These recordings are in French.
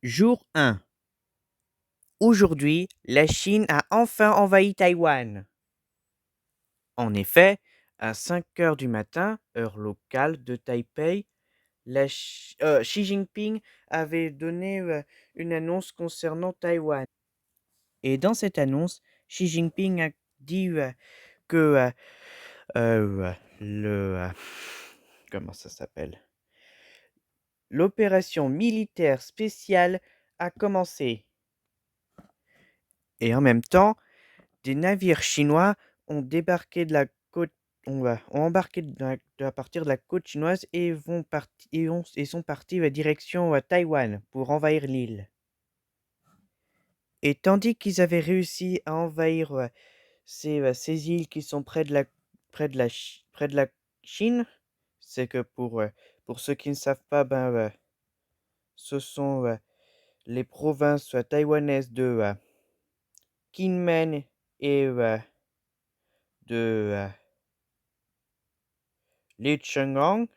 Jour 1. Aujourd'hui, la Chine a enfin envahi Taïwan. En effet, à 5 heures du matin, heure locale de Taipei, Xi Jinping avait donné une annonce concernant Taïwan. Et dans cette annonce, Xi Jinping a dit que comment ça s'appelle? L'opération militaire spéciale a commencé. Et en même temps, des navires chinois ont débarqué de la côte, ont embarqué à partir de la côte chinoise et sont partis direction Taïwan pour envahir l'île. Et tandis qu'ils avaient réussi à envahir ces îles qui sont près de la Chine, c'est que pour ceux qui ne savent pas, ce sont les provinces taïwanaises de Kinmen et de Lichang.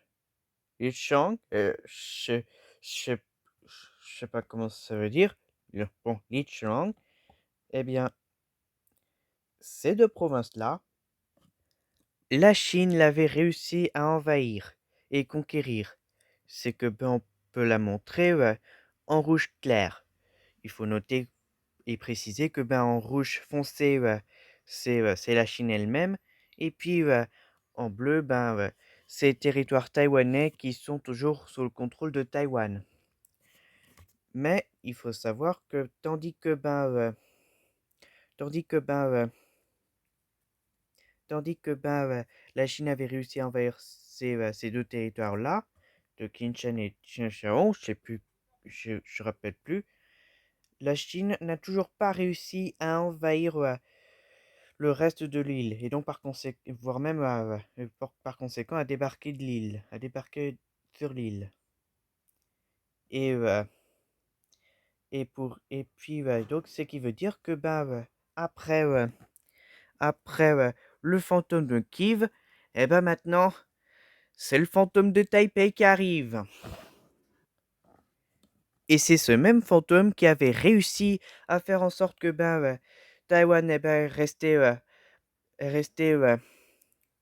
Lichang, je sais pas comment ça veut dire. Bon, Lichang, eh bien, ces deux provinces-là, la Chine l'avait réussi à envahir et conquérir. C'est que on peut la montrer en rouge clair. Il faut noter et préciser que en rouge foncé, c'est la Chine elle-même, et puis en bleu, c'est les territoires taïwanais qui sont toujours sous le contrôle de Taïwan. Mais il faut savoir que tandis que la Chine avait réussi à envahir ces deux territoires-là, de Qinshan et Xinjiang, je sais plus, je rappelle plus, la Chine n'a toujours pas réussi à envahir le reste de l'île, et donc voire même par conséquent à débarquer sur l'île. Et puis donc ce qui veut dire que après le fantôme de Kiev, et maintenant c'est le fantôme de Taipei qui arrive. Et c'est ce même fantôme qui avait réussi à faire en sorte que Taïwan restait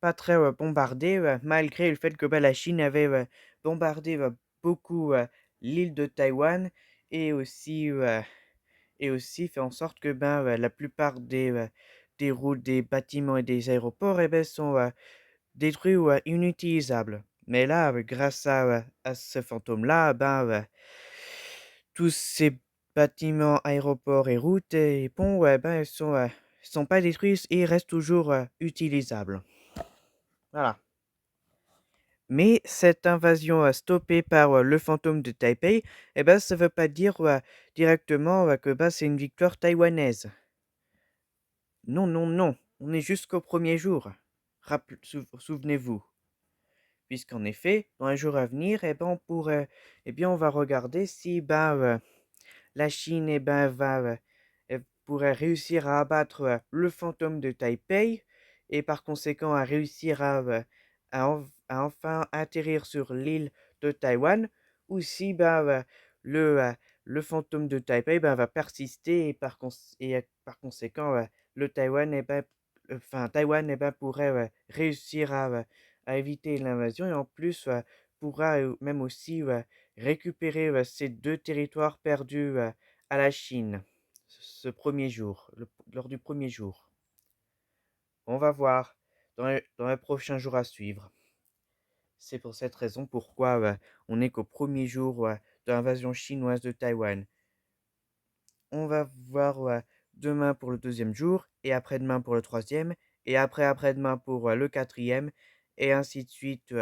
pas très bombardé, malgré le fait que la Chine avait bombardé beaucoup l'île de Taïwan, et aussi fait en sorte que la plupart des routes, des bâtiments et des aéroports sont détruits ou inutilisables. Mais là, grâce à ce fantôme-là, tous ces bâtiments, aéroports et routes et ponts, sont pas détruits et restent toujours utilisables. Voilà. Mais cette invasion stoppée par le fantôme de Taipei, ça veut pas dire directement que c'est une victoire taïwanaise. Non, non, non, on est jusqu'au premier jour. Souvenez-vous. Puisqu'en effet, dans les jours à venir, on va regarder si la Chine elle pourrait réussir à abattre le fantôme de Taipei, et par conséquent à réussir à enfin atterrir sur l'île de Taïwan, ou si le fantôme de Taipei va persister, et par conséquent le Taïwan Taïwan pourrait réussir à éviter l'invasion, et en plus pourra même aussi récupérer ces deux territoires perdus à la Chine lors du premier jour. On va voir dans les prochains jours à suivre. C'est pour cette raison pourquoi on n'est qu'au premier jour de l'invasion chinoise de Taïwan. On va voir demain pour le deuxième jour, et après-demain pour le troisième, et après-demain pour le quatrième, et ainsi de suite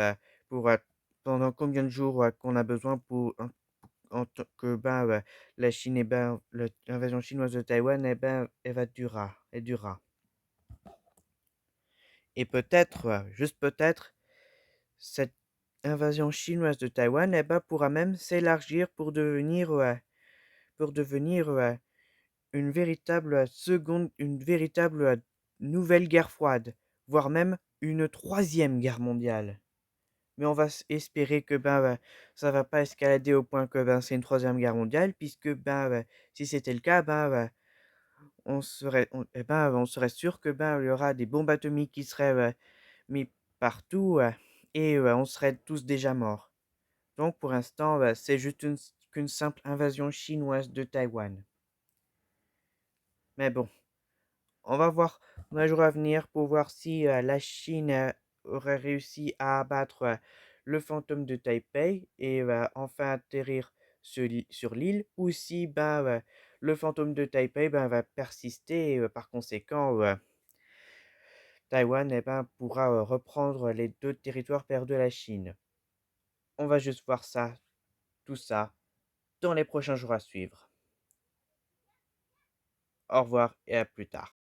pour pendant combien de jours qu'on a besoin pour que la Chine, l'invasion chinoise de Taïwan, elle durera. Et peut-être, juste peut-être, cette invasion chinoise de Taïwan, pourra même s'élargir pour devenir une véritable nouvelle guerre froide, voire même une troisième guerre mondiale. Mais on va espérer que ça va pas escalader au point que c'est une troisième guerre mondiale, puisque si c'était le cas, on serait sûr que il y aura des bombes atomiques qui seraient mis partout et on serait tous déjà morts. Donc pour l'instant, c'est juste qu'une simple invasion chinoise de Taïwan. Mais bon, on va voir dans les jours à venir pour voir si la Chine aurait réussi à abattre le fantôme de Taipei et enfin atterrir sur l'île, ou si le fantôme de Taipei va persister et par conséquent Taïwan pourra reprendre les deux territoires perdus à la Chine. On va juste voir ça, tout ça, dans les prochains jours à suivre. Au revoir et à plus tard.